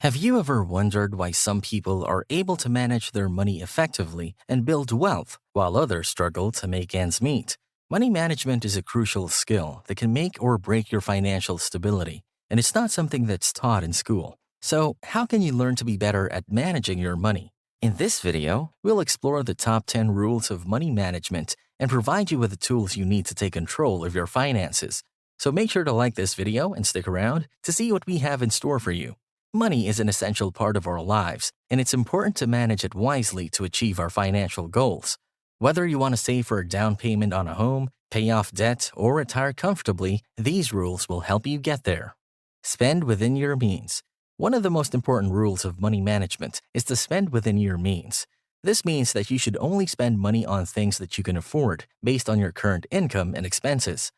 Have you ever wondered why some people are able to manage their money effectively and build wealth while others struggle to make ends meet? Money management is a crucial skill that can make or break your financial stability, and it's not something that's taught in school. So, how can you learn to be better at managing your money? In this video, we'll explore the top 10 rules of money management and provide you with the tools you need to take control of your finances. So make sure to like this video and stick around to see what we have in store for you. Money is an essential part of our lives, and it's important to manage it wisely to achieve our financial goals. Whether you want to save for a down payment on a home, pay off debt, or retire comfortably, these rules will help you get there. Spend within your means. One of the most important rules of money management is to spend within your means. This means that you should only spend money on things that you can afford based on your current income and expenses.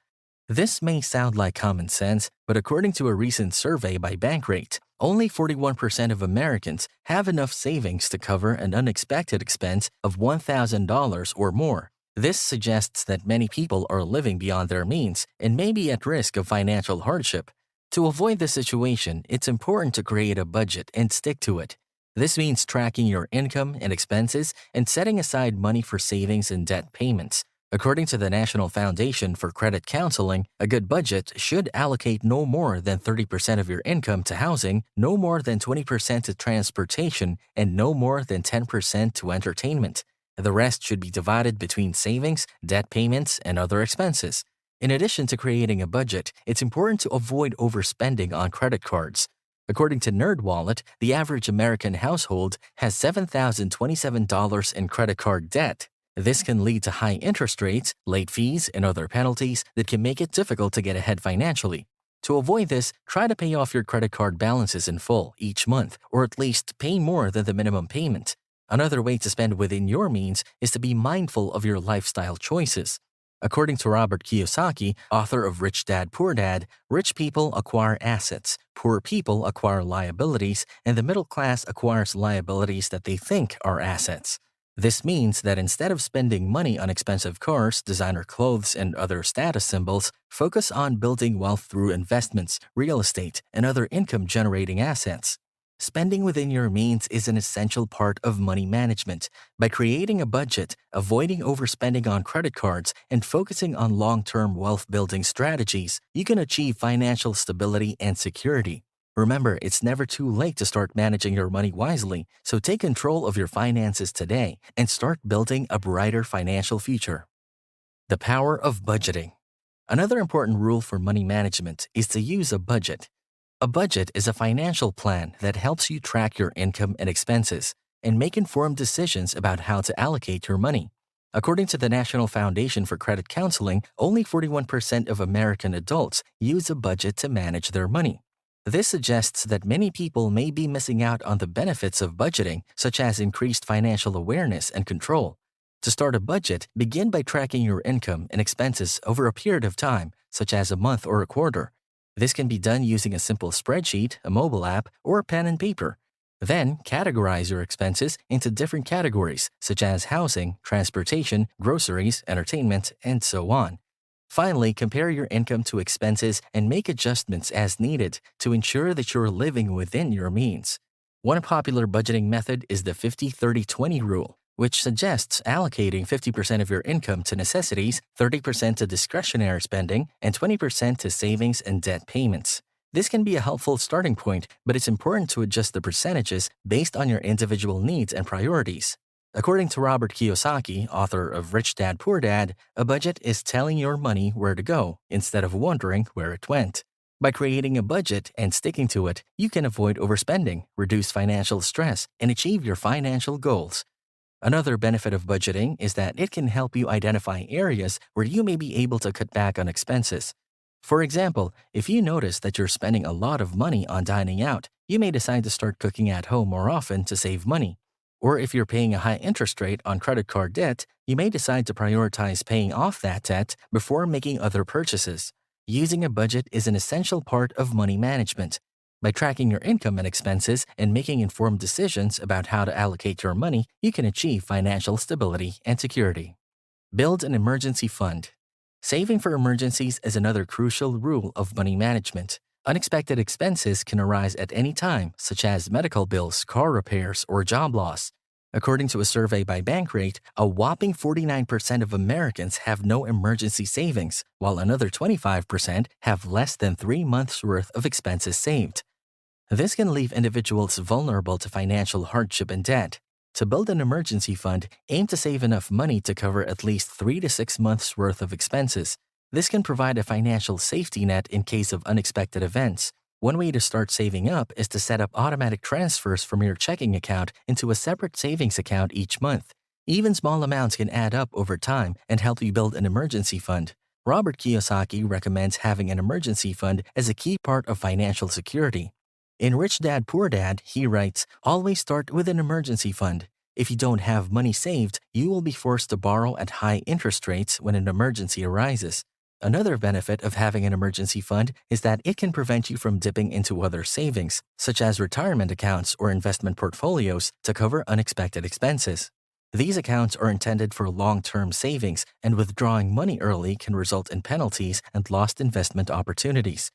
This may sound like common sense, but according to a recent survey by Bankrate, only 41% of Americans have enough savings to cover an unexpected expense of $1,000 or more. This suggests that many people are living beyond their means and may be at risk of financial hardship. To avoid this situation, it's important to create a budget and stick to it. This means tracking your income and expenses and setting aside money for savings and debt payments. According to the National Foundation for Credit Counseling, a good budget should allocate no more than 30% of your income to housing, no more than 20% to transportation, and no more than 10% to entertainment. The rest should be divided between savings, debt payments, and other expenses. In addition to creating a budget, it's important to avoid overspending on credit cards. According to NerdWallet, the average American household has $7,027 in credit card debt. This can lead to high interest rates, late fees, and other penalties that can make it difficult to get ahead financially. To avoid this, try to pay off your credit card balances in full each month, or at least pay more than the minimum payment. Another way to spend within your means is to be mindful of your lifestyle choices. According to Robert Kiyosaki, author of Rich Dad Poor Dad, rich people acquire assets, poor people acquire liabilities, and the middle class acquires liabilities that they think are assets. This means that instead of spending money on expensive cars, designer clothes, and other status symbols, focus on building wealth through investments, real estate, and other income-generating assets. Spending within your means is an essential part of money management. By creating a budget, avoiding overspending on credit cards, and focusing on long-term wealth-building strategies, you can achieve financial stability and security. Remember, it's never too late to start managing your money wisely, so take control of your finances today and start building a brighter financial future. The power of budgeting. Another important rule for money management is to use a budget. A budget is a financial plan that helps you track your income and expenses and make informed decisions about how to allocate your money. According to the National Foundation for Credit Counseling, only 41% of American adults use a budget to manage their money. This suggests that many people may be missing out on the benefits of budgeting, such as increased financial awareness and control. To start a budget, begin by tracking your income and expenses over a period of time, such as a month or a quarter. This can be done using a simple spreadsheet, a mobile app, or pen and paper. Then, categorize your expenses into different categories, such as housing, transportation, groceries, entertainment, and so on. Finally, compare your income to expenses and make adjustments as needed to ensure that you're living within your means. One popular budgeting method is the 50-30-20 rule, which suggests allocating 50% of your income to necessities, 30% to discretionary spending, and 20% to savings and debt payments. This can be a helpful starting point, but it's important to adjust the percentages based on your individual needs and priorities. According to Robert Kiyosaki, author of Rich Dad Poor Dad, a budget is telling your money where to go instead of wondering where it went. By creating a budget and sticking to it, you can avoid overspending, reduce financial stress, and achieve your financial goals. Another benefit of budgeting is that it can help you identify areas where you may be able to cut back on expenses. For example, if you notice that you're spending a lot of money on dining out, you may decide to start cooking at home more often to save money. Or if you're paying a high interest rate on credit card debt, you may decide to prioritize paying off that debt before making other purchases. Using a budget is an essential part of money management. By tracking your income and expenses and making informed decisions about how to allocate your money, you can achieve financial stability and security. Build an emergency fund. Saving for emergencies is another crucial rule of money management. Unexpected expenses can arise at any time, such as medical bills, car repairs, or job loss. According to a survey by Bankrate, a whopping 49% of Americans have no emergency savings, while another 25% have less than 3 months' worth of expenses saved. This can leave individuals vulnerable to financial hardship and debt. To build an emergency fund, aim to save enough money to cover at least 3 to 6 months' worth of expenses. This can provide a financial safety net in case of unexpected events. One way to start saving up is to set up automatic transfers from your checking account into a separate savings account each month. Even small amounts can add up over time and help you build an emergency fund. Robert Kiyosaki recommends having an emergency fund as a key part of financial security. In Rich Dad Poor Dad, he writes, "Always start with an emergency fund. If you don't have money saved, you will be forced to borrow at high interest rates when an emergency arises." Another benefit of having an emergency fund is that it can prevent you from dipping into other savings, such as retirement accounts or investment portfolios, to cover unexpected expenses. These accounts are intended for long-term savings, and withdrawing money early can result in penalties and lost investment opportunities.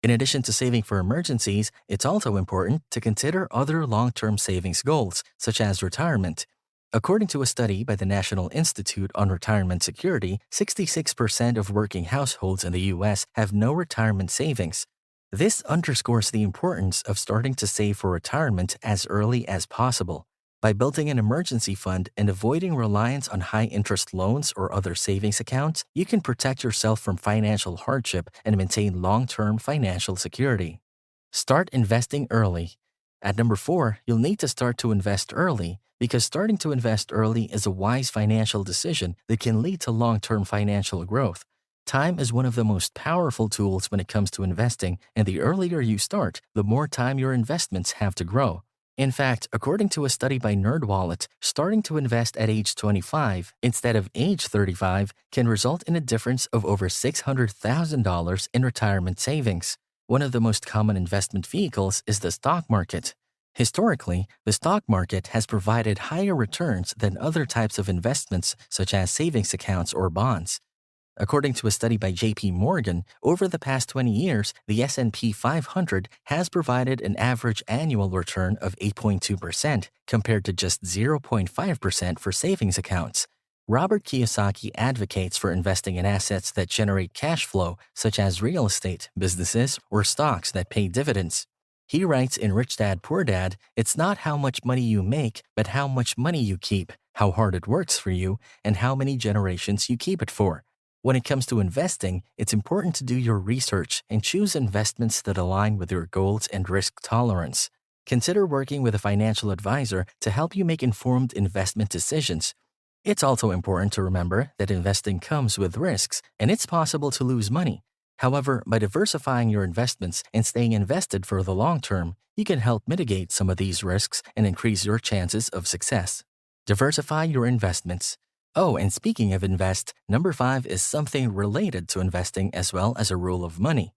In addition to saving for emergencies, it's also important to consider other long-term savings goals, such as retirement. According to a study by the National Institute on Retirement Security, 66% of working households in the U.S. have no retirement savings. This underscores the importance of starting to save for retirement as early as possible. By building an emergency fund and avoiding reliance on high-interest loans or other savings accounts, you can protect yourself from financial hardship and maintain long-term financial security. Start investing early. At number 4, you'll need to start to invest early, because starting to invest early is a wise financial decision that can lead to long-term financial growth. Time is one of the most powerful tools when it comes to investing, and the earlier you start, the more time your investments have to grow. In fact, according to a study by NerdWallet, starting to invest at age 25 instead of age 35 can result in a difference of over $600,000 in retirement savings. One of the most common investment vehicles is the stock market. Historically, the stock market has provided higher returns than other types of investments such as savings accounts or bonds. According to a study by J.P. Morgan, over the past 20 years, the S&P 500 has provided an average annual return of 8.2% compared to just 0.5% for savings accounts. Robert Kiyosaki advocates for investing in assets that generate cash flow, such as real estate, businesses, or stocks that pay dividends. He writes in Rich Dad Poor Dad, "It's not how much money you make, but how much money you keep, how hard it works for you, and how many generations you keep it for." When it comes to investing, it's important to do your research and choose investments that align with your goals and risk tolerance. Consider working with a financial advisor to help you make informed investment decisions. It's also important to remember that investing comes with risks, and it's possible to lose money. However, by diversifying your investments and staying invested for the long term, you can help mitigate some of these risks and increase your chances of success. Diversify your investments. Oh, and speaking of invest, number 5 is something related to investing as well as a rule of money.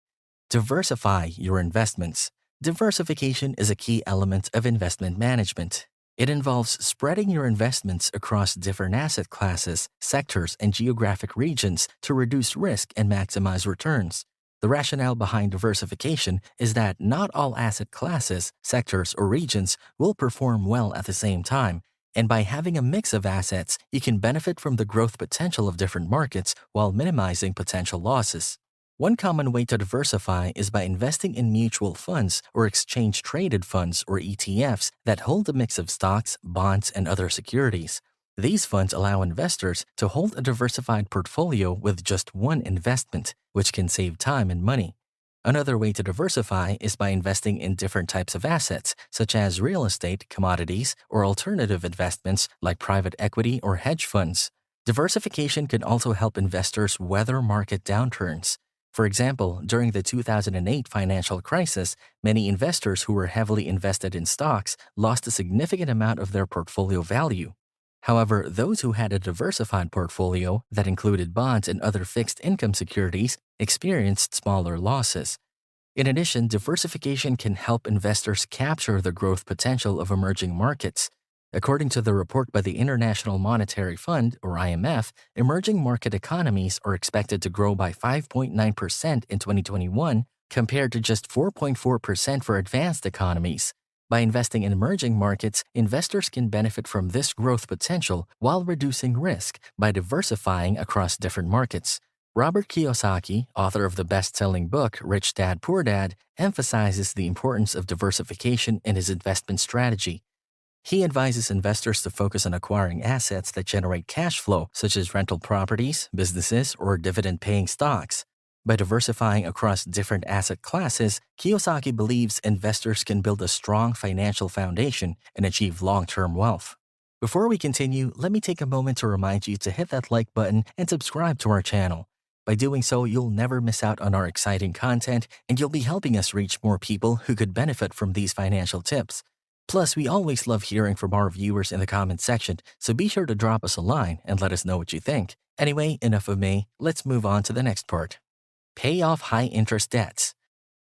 Diversify your investments. Diversification is a key element of investment management. It involves spreading your investments across different asset classes, sectors, and geographic regions to reduce risk and maximize returns. The rationale behind diversification is that not all asset classes, sectors, or regions will perform well at the same time, and by having a mix of assets, you can benefit from the growth potential of different markets while minimizing potential losses. One common way to diversify is by investing in mutual funds or exchange-traded funds or ETFs that hold a mix of stocks, bonds, and other securities. These funds allow investors to hold a diversified portfolio with just one investment, which can save time and money. Another way to diversify is by investing in different types of assets, such as real estate, commodities, or alternative investments like private equity or hedge funds. Diversification can also help investors weather market downturns. For example, during the 2008 financial crisis, many investors who were heavily invested in stocks lost a significant amount of their portfolio value. However, those who had a diversified portfolio that included bonds and other fixed income securities experienced smaller losses. In addition, diversification can help investors capture the growth potential of emerging markets. According to the report by the International Monetary Fund, or IMF, emerging market economies are expected to grow by 5.9% in 2021, compared to just 4.4% for advanced economies. By investing in emerging markets, investors can benefit from this growth potential while reducing risk by diversifying across different markets. Robert Kiyosaki, author of the best-selling book Rich Dad Poor Dad, emphasizes the importance of diversification in his investment strategy. He advises investors to focus on acquiring assets that generate cash flow, such as rental properties, businesses, or dividend-paying stocks. By diversifying across different asset classes, Kiyosaki believes investors can build a strong financial foundation and achieve long-term wealth. Before we continue, let me take a moment to remind you to hit that like button and subscribe to our channel. By doing so, you'll never miss out on our exciting content, and you'll be helping us reach more people who could benefit from these financial tips. Plus, we always love hearing from our viewers in the comments section, so be sure to drop us a line and let us know what you think. Anyway, enough of me. Let's move on to the next part. Pay off high-interest debts.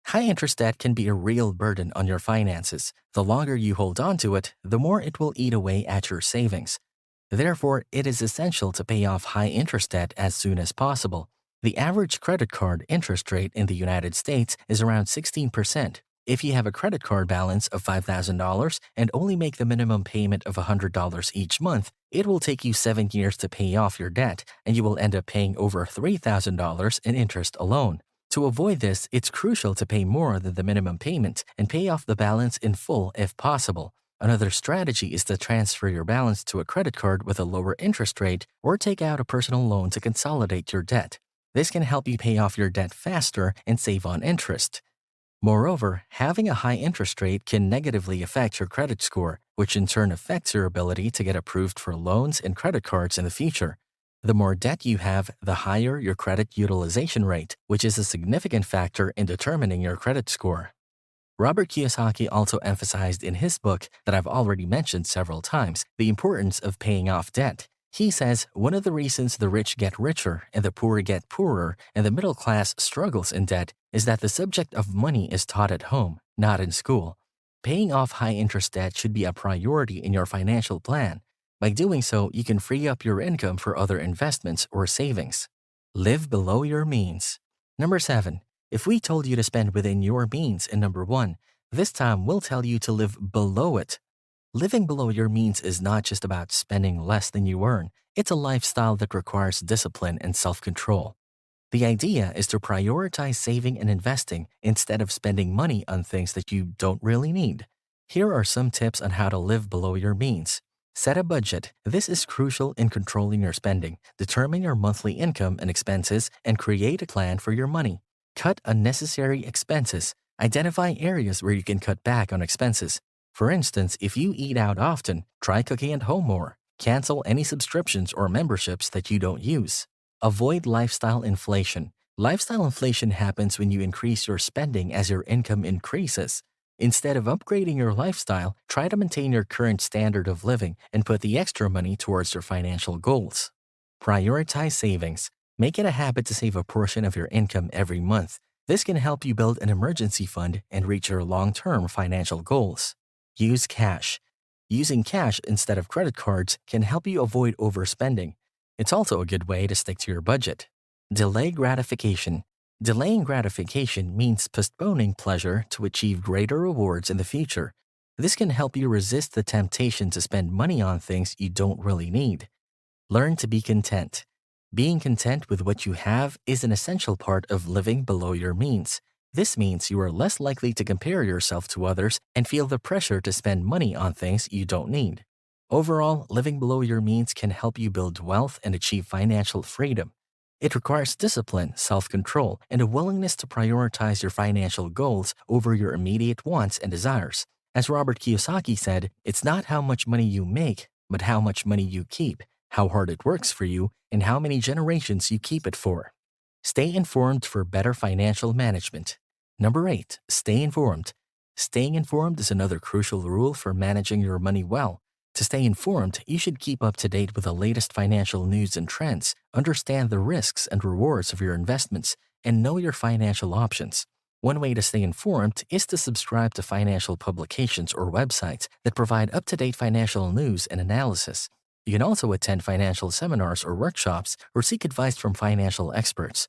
High-interest debt can be a real burden on your finances. The longer you hold on to it, the more it will eat away at your savings. Therefore, it is essential to pay off high-interest debt as soon as possible. The average credit card interest rate in the United States is around 16%. If you have a credit card balance of $5,000 and only make the minimum payment of $100 each month, it will take you 7 years to pay off your debt, and you will end up paying over $3,000 in interest alone. To avoid this, it's crucial to pay more than the minimum payment and pay off the balance in full if possible. Another strategy is to transfer your balance to a credit card with a lower interest rate or take out a personal loan to consolidate your debt. This can help you pay off your debt faster and save on interest. Moreover, having a high interest rate can negatively affect your credit score, which in turn affects your ability to get approved for loans and credit cards in the future. The more debt you have, the higher your credit utilization rate, which is a significant factor in determining your credit score. Robert Kiyosaki also emphasized in his book that I've already mentioned several times, the importance of paying off debt. He says one of the reasons the rich get richer and the poor get poorer and the middle class struggles in debt is that the subject of money is taught at home, not in school. Paying off high-interest debt should be a priority in your financial plan. By doing so, you can free up your income for other investments or savings. Live below your means. Number 7. If we told you to spend within your means in number 1, this time we'll tell you to live below it. Living below your means is not just about spending less than you earn. It's a lifestyle that requires discipline and self-control. The idea is to prioritize saving and investing instead of spending money on things that you don't really need. Here are some tips on how to live below your means. Set a budget. This is crucial in controlling your spending. Determine your monthly income and expenses and create a plan for your money. Cut unnecessary expenses. Identify areas where you can cut back on expenses. For instance, if you eat out often, try cooking at home more. Cancel any subscriptions or memberships that you don't use. Avoid lifestyle inflation. Lifestyle inflation happens when you increase your spending as your income increases. Instead of upgrading your lifestyle, try to maintain your current standard of living and put the extra money towards your financial goals. Prioritize savings. Make it a habit to save a portion of your income every month. This can help you build an emergency fund and reach your long-term financial goals. Use cash. Using cash instead of credit cards can help you avoid overspending. It's also a good way to stick to your budget. Delay gratification. Delaying gratification means postponing pleasure to achieve greater rewards in the future. This can help you resist the temptation to spend money on things you don't really need. Learn to be content. Being content with what you have is an essential part of living below your means. This means you are less likely to compare yourself to others and feel the pressure to spend money on things you don't need. Overall, living below your means can help you build wealth and achieve financial freedom. It requires discipline, self-control, and a willingness to prioritize your financial goals over your immediate wants and desires. As Robert Kiyosaki said, it's not how much money you make, but how much money you keep, how hard it works for you, and how many generations you keep it for. Stay informed for better financial management. Number 8, stay informed. Staying informed is another crucial rule for managing your money well. To stay informed, you should keep up to date with the latest financial news and trends, understand the risks and rewards of your investments, and know your financial options. One way to stay informed is to subscribe to financial publications or websites that provide up-to-date financial news and analysis. You can also attend financial seminars or workshops or seek advice from financial experts.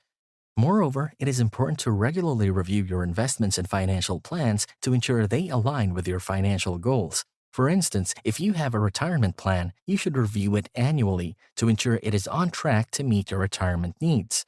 Moreover, it is important to regularly review your investments and financial plans to ensure they align with your financial goals. For instance, if you have a retirement plan, you should review it annually to ensure it is on track to meet your retirement needs.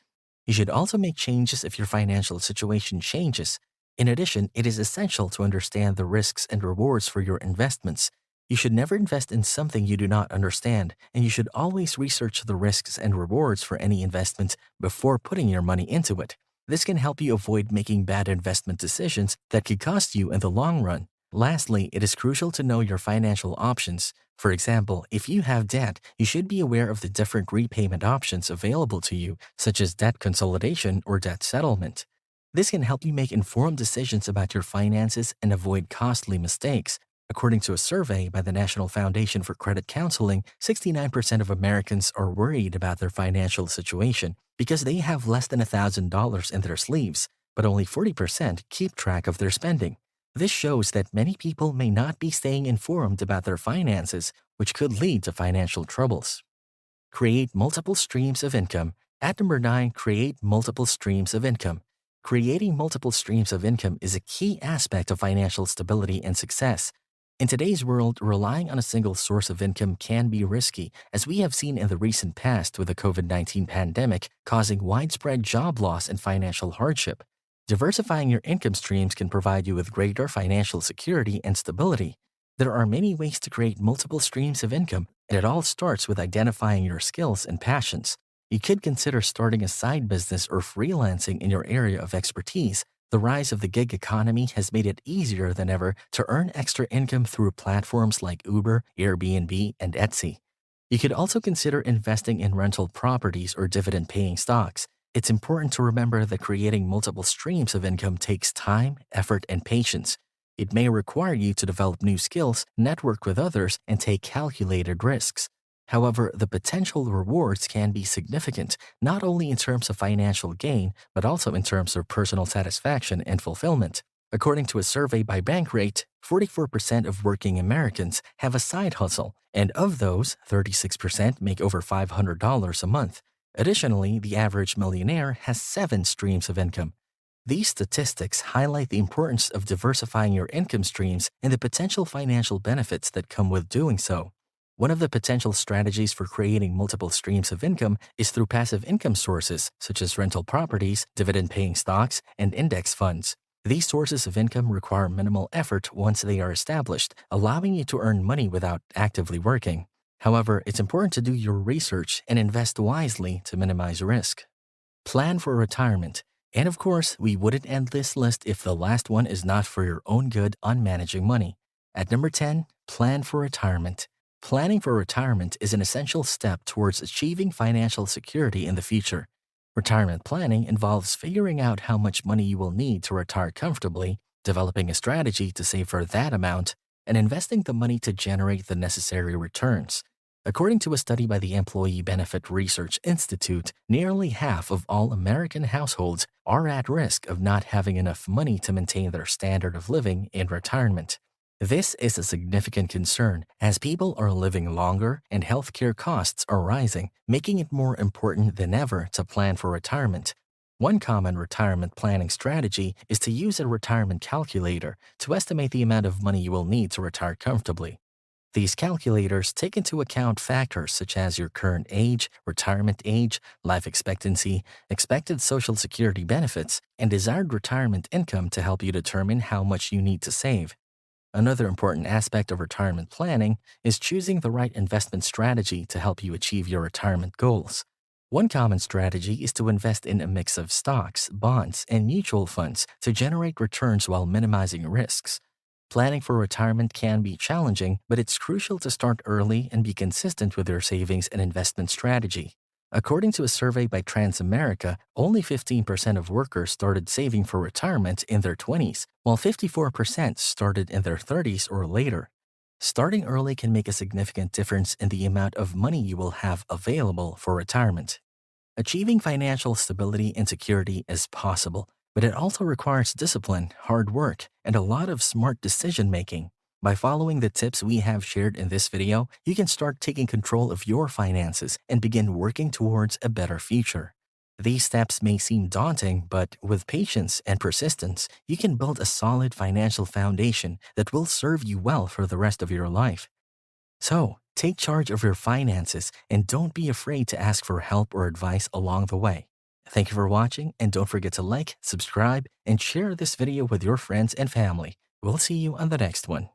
You should also make changes if your financial situation changes. In addition, it is essential to understand the risks and rewards for your investments. You should never invest in something you do not understand, and you should always research the risks and rewards for any investment before putting your money into it. This can help you avoid making bad investment decisions that could cost you in the long run. Lastly, it is crucial to know your financial options. For example, if you have debt, you should be aware of the different repayment options available to you, such as debt consolidation or debt settlement. This can help you make informed decisions about your finances and avoid costly mistakes. According to a survey by the National Foundation for Credit Counseling, 69% of Americans are worried about their financial situation because they have less than $1,000 in their sleeves, but only 40% keep track of their spending. This shows that many people may not be staying informed about their finances, which could lead to financial troubles. Create multiple streams of income. At number 9, create multiple streams of income. Creating multiple streams of income is a key aspect of financial stability and success. In today's world, relying on a single source of income can be risky, as we have seen in the recent past with the COVID-19 pandemic causing widespread job loss and financial hardship. Diversifying your income streams can provide you with greater financial security and stability. There are many ways to create multiple streams of income, and it all starts with identifying your skills and passions. You could consider starting a side business or freelancing in your area of expertise. The rise of the gig economy has made it easier than ever to earn extra income through platforms like Uber, Airbnb, and Etsy. You could also consider investing in rental properties or dividend-paying stocks. It's important to remember that creating multiple streams of income takes time, effort, and patience. It may require you to develop new skills, network with others, and take calculated risks. However, the potential rewards can be significant, not only in terms of financial gain, but also in terms of personal satisfaction and fulfillment. According to a survey by Bankrate, 44% of working Americans have a side hustle, and of those, 36% make over $500 a month. Additionally, the average millionaire has 7 streams of income. These statistics highlight the importance of diversifying your income streams and the potential financial benefits that come with doing so. One of the potential strategies for creating multiple streams of income is through passive income sources, such as rental properties, dividend-paying stocks, and index funds. These sources of income require minimal effort once they are established, allowing you to earn money without actively working. However, it's important to do your research and invest wisely to minimize risk. Plan for retirement. And of course, we wouldn't end this list if the last one is not for your own good on managing money. At number 10, plan for retirement. Planning for retirement is an essential step towards achieving financial security in the future. Retirement planning involves figuring out how much money you will need to retire comfortably, developing a strategy to save for that amount, and investing the money to generate the necessary returns. According to a study by the Employee Benefit Research Institute, nearly half of all American households are at risk of not having enough money to maintain their standard of living in retirement. This is a significant concern as people are living longer and healthcare costs are rising, making it more important than ever to plan for retirement. One common retirement planning strategy is to use a retirement calculator to estimate the amount of money you will need to retire comfortably. These calculators take into account factors such as your current age, retirement age, life expectancy, expected Social Security benefits, and desired retirement income to help you determine how much you need to save. Another important aspect of retirement planning is choosing the right investment strategy to help you achieve your retirement goals. One common strategy is to invest in a mix of stocks, bonds, and mutual funds to generate returns while minimizing risks. Planning for retirement can be challenging, but it's crucial to start early and be consistent with your savings and investment strategy. According to a survey by Transamerica, only 15% of workers started saving for retirement in their 20s, while 54% started in their 30s or later. Starting early can make a significant difference in the amount of money you will have available for retirement. Achieving financial stability and security is possible, but it also requires discipline, hard work, and a lot of smart decision-making. By following the tips we have shared in this video, you can start taking control of your finances and begin working towards a better future. These steps may seem daunting, but with patience and persistence, you can build a solid financial foundation that will serve you well for the rest of your life. So, take charge of your finances and don't be afraid to ask for help or advice along the way. Thank you for watching, and don't forget to like, subscribe, and share this video with your friends and family. We'll see you on the next one.